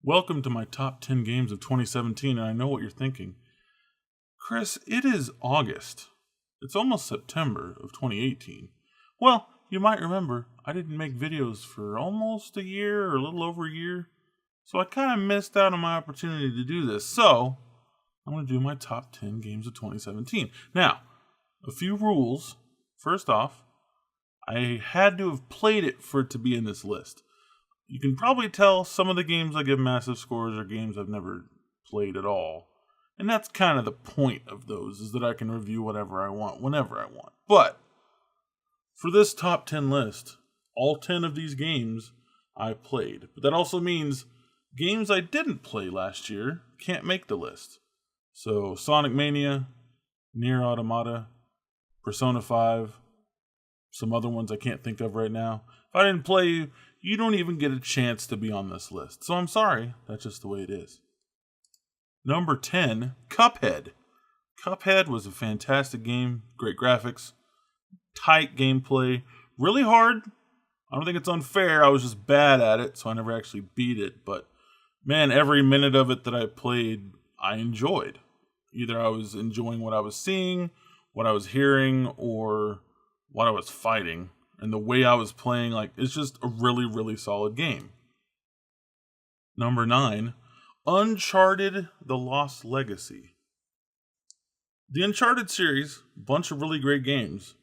Welcome to my top 10 games of 2017, and I know what you're thinking. Chris, it is August. It's almost September of 2018. Well, you might remember I didn't make videos for almost a year or a little over a year, so I kind of missed out on my opportunity to do this. So, I'm going to do my top 10 games of 2017. Now, a few rules. First off, I had to have played it for it to be in this list. You can probably tell some of the games I give massive scores are games I've never played at all. And that's kind of the point of those, is that I can review whatever I want, whenever I want. But, for this top 10 list, all 10 of these games I played. But that also means games I didn't play last year can't make the list. So, Sonic Mania, Nier Automata, Persona 5, some other ones I can't think of right now. If I didn't play, you don't even get a chance to be on this list. So I'm sorry, that's just the way it is. Number 10, Cuphead. Cuphead was a fantastic game, great graphics, tight gameplay, really hard. I don't think it's unfair, I was just bad at it, so I never actually beat it. But man, every minute of it that I played, I enjoyed. Either I was enjoying what I was seeing, what I was hearing, or what I was fighting. And the way I was playing, it's just a really, really solid game. Number 9, Uncharted: The Lost Legacy. The Uncharted series, bunch of really great games.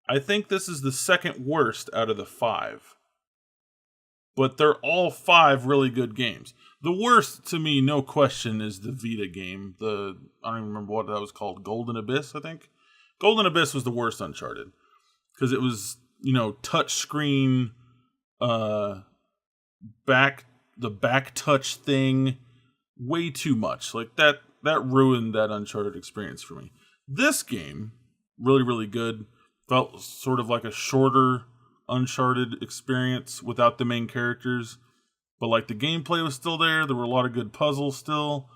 I think this is the second worst out of the 5. But they're all 5 really good games. The worst, to me, no question, is the Vita game. I don't even remember what that was called. Golden Abyss, I think? Golden Abyss was the worst Uncharted. Because it was, touch screen, the back touch thing, way too much. That ruined that Uncharted experience for me. This game, really, really good. Felt sort of like a shorter Uncharted experience without the main characters. But the gameplay was still there. There were a lot of good puzzles still.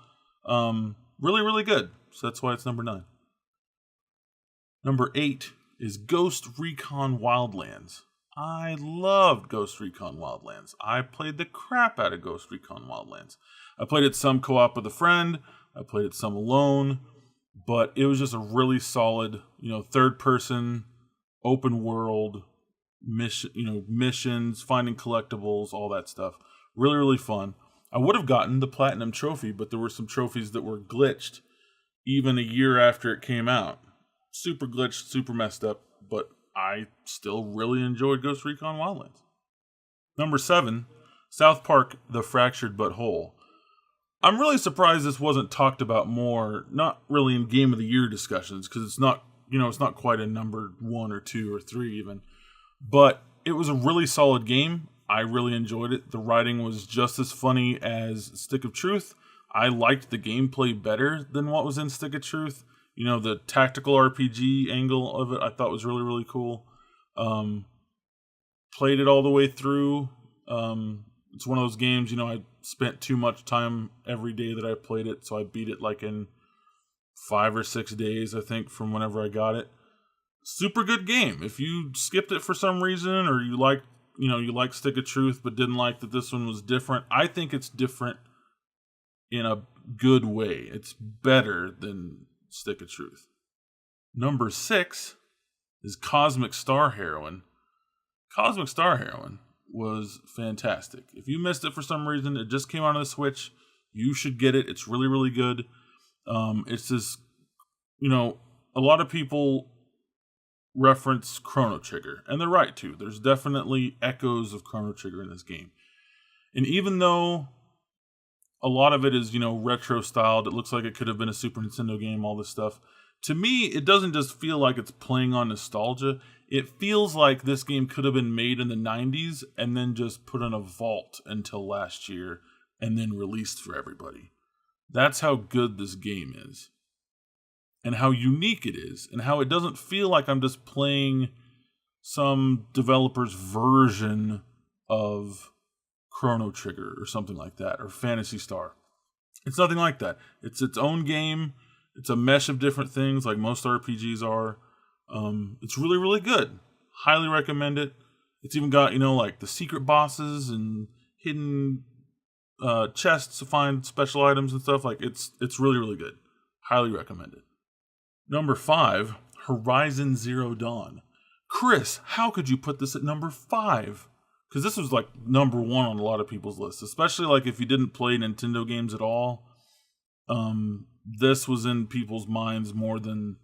Really, really good. So that's why it's number 9. Number 8 is Ghost Recon Wildlands. I loved Ghost Recon Wildlands. I played the crap out of Ghost Recon Wildlands. I played it some co-op with a friend. I played it some alone. But it was just a really solid, third-person, open world, missions, finding collectibles, all that stuff. Really, really fun. I would have gotten the Platinum Trophy, but there were some trophies that were glitched even a year after it came out. Super glitched, super messed up, but I still really enjoyed Ghost Recon Wildlands. Number 7, South Park: The Fractured But Whole. I'm really surprised this wasn't talked about more, not really in Game of the Year discussions, because it's not quite a number 1 or 2 or 3 even. But it was a really solid game. I really enjoyed it. The writing was just as funny as Stick of Truth. I liked the gameplay better than what was in Stick of Truth. The tactical RPG angle of it I thought was really, really cool. Played it all the way through. It's one of those games, I spent too much time every day that I played it, so I beat it in 5 or 6 days, I think, from whenever I got it. Super good game. If you skipped it for some reason, or you liked Stick of Truth, but didn't like that this one was different, I think it's different in a good way. It's better than Stick of Truth. Number 6 is Cosmic Star Heroine. Cosmic Star Heroine was fantastic. If you missed it for some reason, it just came out on the Switch, you should get it. It's really, really good. It's this, a lot of people reference Chrono Trigger, and they're right to. There's definitely echoes of Chrono Trigger in this game. And even though a lot of it is, retro styled, it looks like it could have been a Super Nintendo game, all this stuff. To me, it doesn't just feel like it's playing on nostalgia. It feels like this game could have been made in the 90s and then just put in a vault until last year and then released for everybody. That's how good this game is. And how unique it is. And how it doesn't feel like I'm just playing some developer's version of Chrono Trigger or something like that, or Phantasy Star. It's nothing like that. It's its own game. It's a mesh of different things, like most RPGs are. It's really, really good. Highly recommend it. It's even got, the secret bosses and hidden chests to find special items and stuff. Like it's really really good. Highly recommend it. Number 5, Horizon Zero Dawn. Chris, how could you put this at number 5? Because this was like number 1 on a lot of people's lists, especially like if you didn't play Nintendo games at all. This was in people's minds more than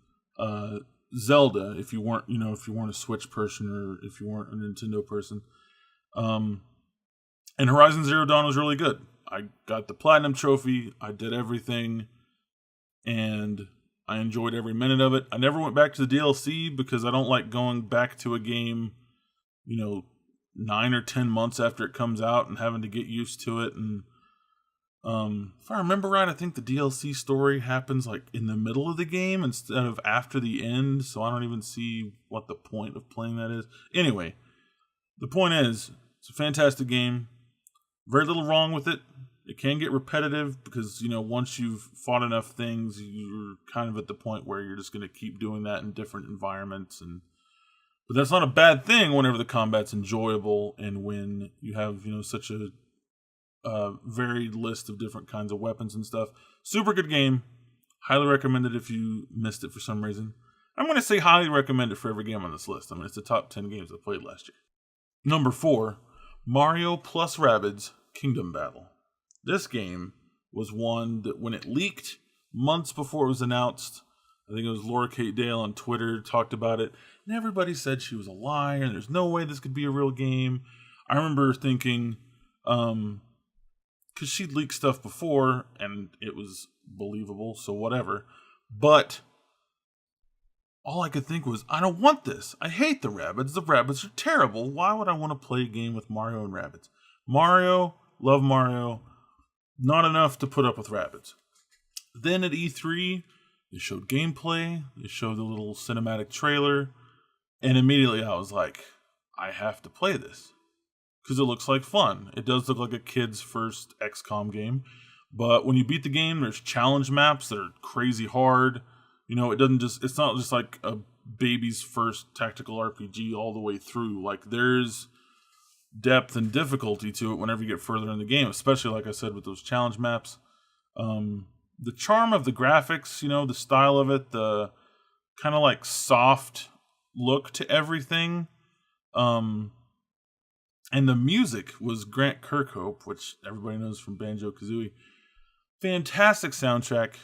Zelda. If you weren't, if you weren't a Switch person or if you weren't a Nintendo person. And Horizon Zero Dawn was really good. I got the Platinum Trophy. I did everything. And I enjoyed every minute of it. I never went back to the DLC because I don't like going back to a game, 9 or 10 months after it comes out and having to get used to it. And if I remember right, I think the DLC story happens like in the middle of the game instead of after the end. So I don't even see what the point of playing that is. Anyway, the point is, it's a fantastic game. Very little wrong with it. It can get repetitive because, once you've fought enough things, you're kind of at the point where you're just going to keep doing that in different environments. But that's not a bad thing whenever the combat's enjoyable and when you have, such a varied list of different kinds of weapons and stuff. Super good game. Highly recommend it if you missed it for some reason. I'm going to say highly recommend it for every game on this list. I mean, it's the top 10 games I played last year. Number 4, Mario plus Rabbids Kingdom Battle. This game was one that when it leaked months before it was announced, I think it was Laura Kate Dale on Twitter talked about it, and everybody said she was a liar and there's no way this could be a real game. I remember thinking, because she'd leaked stuff before and it was believable, so whatever. But all I could think was, I don't want this. I hate the Rabbids. The Rabbids are terrible. Why would I want to play a game with Mario and Rabbids? Love Mario. Not enough to put up with Rabbids. Then at E3, they showed gameplay. They showed the little cinematic trailer. And immediately I was like, I have to play this. Because it looks like fun. It does look like a kid's first XCOM game. But when you beat the game, there's challenge maps that are crazy hard. It's not just like a baby's first tactical RPG all the way through. Like there's depth and difficulty to it whenever you get further in the game, especially like I said with those challenge maps. The charm of the graphics, the style of it, the kind of like soft look to everything. And the music was Grant Kirkhope, which everybody knows from Banjo-Kazooie. Fantastic soundtrack.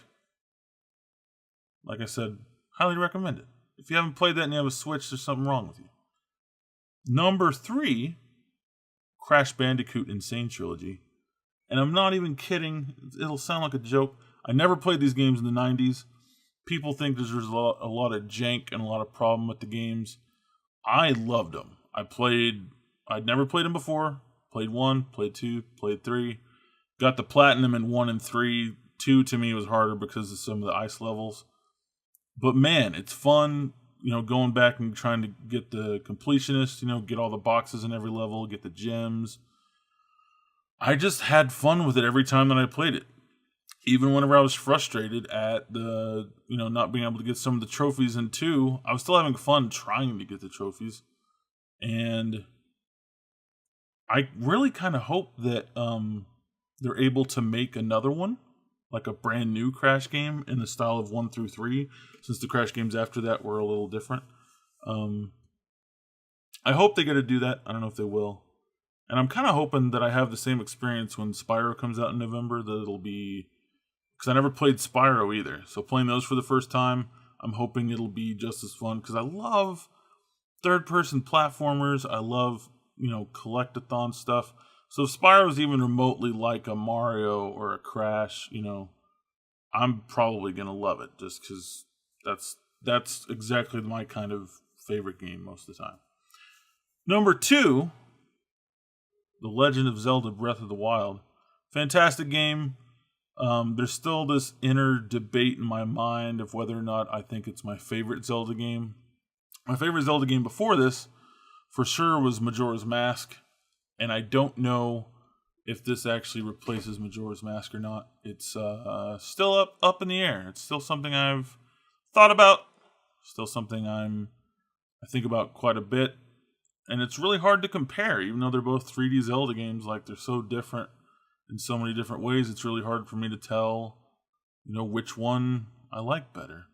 Like I said, highly recommend it. If you haven't played that and you have a Switch, there's something wrong with you. Number 3, Crash Bandicoot Insane Trilogy. And I'm not even kidding. It'll sound like a joke. I never played these games in the 90s. People think there's a lot of jank and a lot of problem with the games. I loved them. I'd never played them before. Played 1, played 2, played 3. Got the platinum in 1 and 3. 2 to me was harder because of some of the ice levels. But man, it's fun, going back and trying to get the completionist, get all the boxes in every level, get the gems. I just had fun with it every time that I played it. Even whenever I was frustrated at the, not being able to get some of the trophies in 2, I was still having fun trying to get the trophies. And I really kind of hope that they're able to make another one, like a brand new Crash game in the style of 1 through 3, since the Crash games after that were a little different. I hope they get to do that. I don't know if they will. And I'm kind of hoping that I have the same experience when Spyro comes out in November, that it'll be... Because I never played Spyro either. So playing those for the first time, I'm hoping it'll be just as fun. Because I love third-person platformers. I love, collect-a-thon stuff. So if Spyro's even remotely like a Mario or a Crash, I'm probably going to love it. Just because that's exactly my kind of favorite game most of the time. Number 2, The Legend of Zelda Breath of the Wild. Fantastic game. There's still this inner debate in my mind of whether or not I think it's my favorite Zelda game. My favorite Zelda game before this, for sure, was Majora's Mask. And I don't know if this actually replaces Majora's Mask or not. It's still up in the air. It's still something I've thought about. Still something I think about quite a bit. And it's really hard to compare, even though they're both 3D Zelda games. Like, they're so different. in so many different ways, it's really hard for me to tell, which one I like better.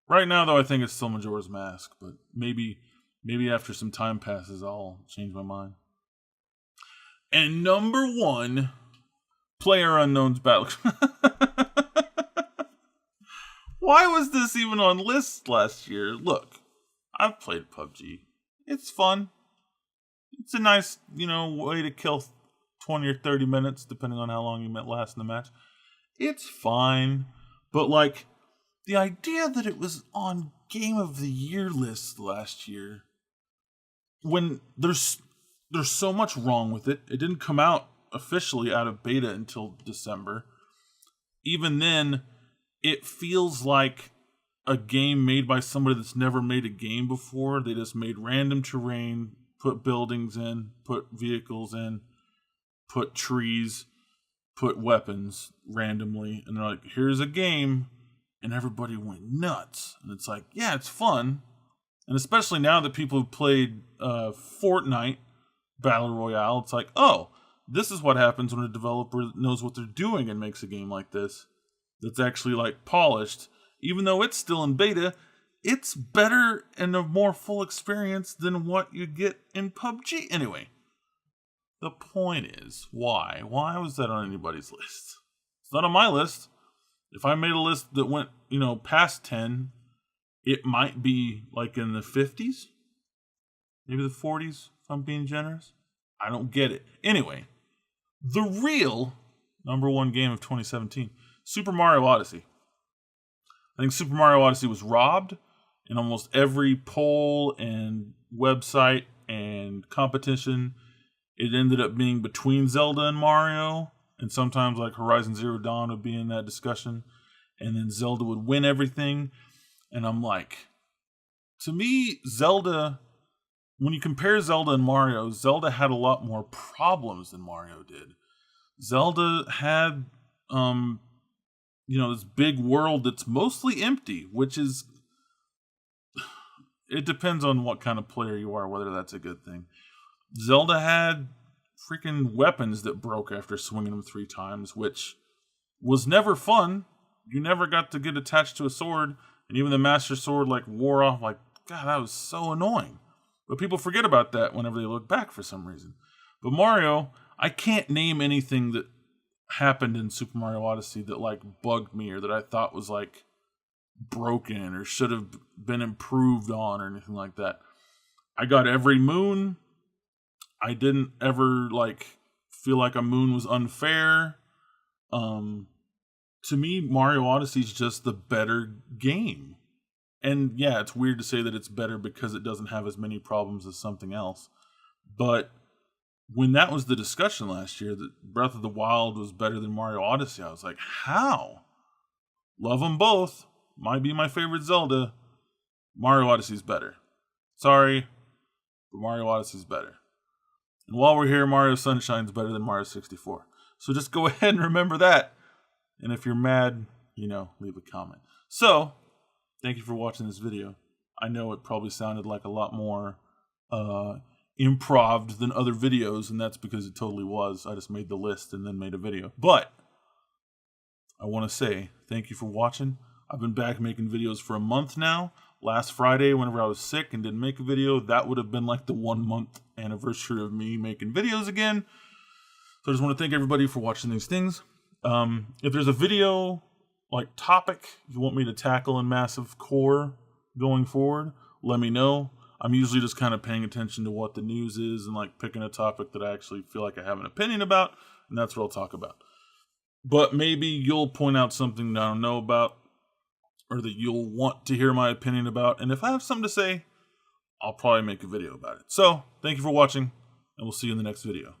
Right now, though, I think it's still Majora's Mask, but maybe after some time passes, I'll change my mind. And number 1, PlayerUnknown's Battle. Why was this even on lists last year? Look, I've played PUBG. It's fun. It's a nice, way to kill 20 or 30 minutes, depending on how long you might last in the match. It's fine. But, the idea that it was on Game of the Year list last year, when there's so much wrong with it. It didn't come out officially out of beta until December. Even then, it feels like a game made by somebody that's never made a game before. They just made random terrain, put buildings in, put vehicles in, put trees, put weapons randomly, and they're like, here's a game, and everybody went nuts. And it's like, yeah, it's fun. And especially now that people have played Fortnite Battle Royale, it's like, oh, this is what happens when a developer knows what they're doing and makes a game like this that's actually polished. Even though it's still in beta, it's better and a more full experience than what you get in PUBG. Anyway, the point is, why? Why was that on anybody's list? It's not on my list. If I made a list that went, past 10, it might be in the 50s, maybe the 40s, if I'm being generous. I don't get it. Anyway, the real number 1 game of 2017, Super Mario Odyssey. I think Super Mario Odyssey was robbed in almost every poll and website and competition. It ended up being between Zelda and Mario, and sometimes Horizon Zero Dawn would be in that discussion, and then Zelda would win everything. And I'm like, to me, Zelda, when you compare Zelda and Mario, Zelda had a lot more problems than Mario did. Zelda had, this big world that's mostly empty, which is, it depends on what kind of player you are, whether that's a good thing. Zelda had freaking weapons that broke after swinging them 3 times, which was never fun. You never got to get attached to a sword, and even the Master Sword wore off. God, that was so annoying. But people forget about that whenever they look back for some reason. But Mario, I can't name anything that happened in Super Mario Odyssey that bugged me or that I thought was broken or should have been improved on or anything like that. I got every moon. I didn't ever feel like a moon was unfair. To me, Mario Odyssey is just the better game. And yeah, it's weird to say that it's better because it doesn't have as many problems as something else. But when that was the discussion last year, that Breath of the Wild was better than Mario Odyssey, I was like, how? Love them both. Might be my favorite Zelda. Mario Odyssey's better. Sorry, but Mario Odyssey's better. And while we're here, Mario Sunshine's better than Mario 64. So just go ahead and remember that. And if you're mad, leave a comment. So, thank you for watching this video. I know it probably sounded like a lot more improv than other videos, and that's because it totally was. I just made the list and then made a video. But I want to say thank you for watching. I've been back making videos for a month now. Last Friday, whenever I was sick and didn't make a video, that would have been the 1 month anniversary of me making videos again. So I just want to thank everybody for watching these things. If there's a video topic you want me to tackle in MassiveCORE going forward, let me know. I'm usually just kind of paying attention to what the news is and picking a topic that I actually feel like I have an opinion about, and that's what I'll talk about. But maybe you'll point out something that I don't know about, or that you'll want to hear my opinion about, and if I have something to say, I'll probably make a video about it. So, thank you for watching, and we'll see you in the next video.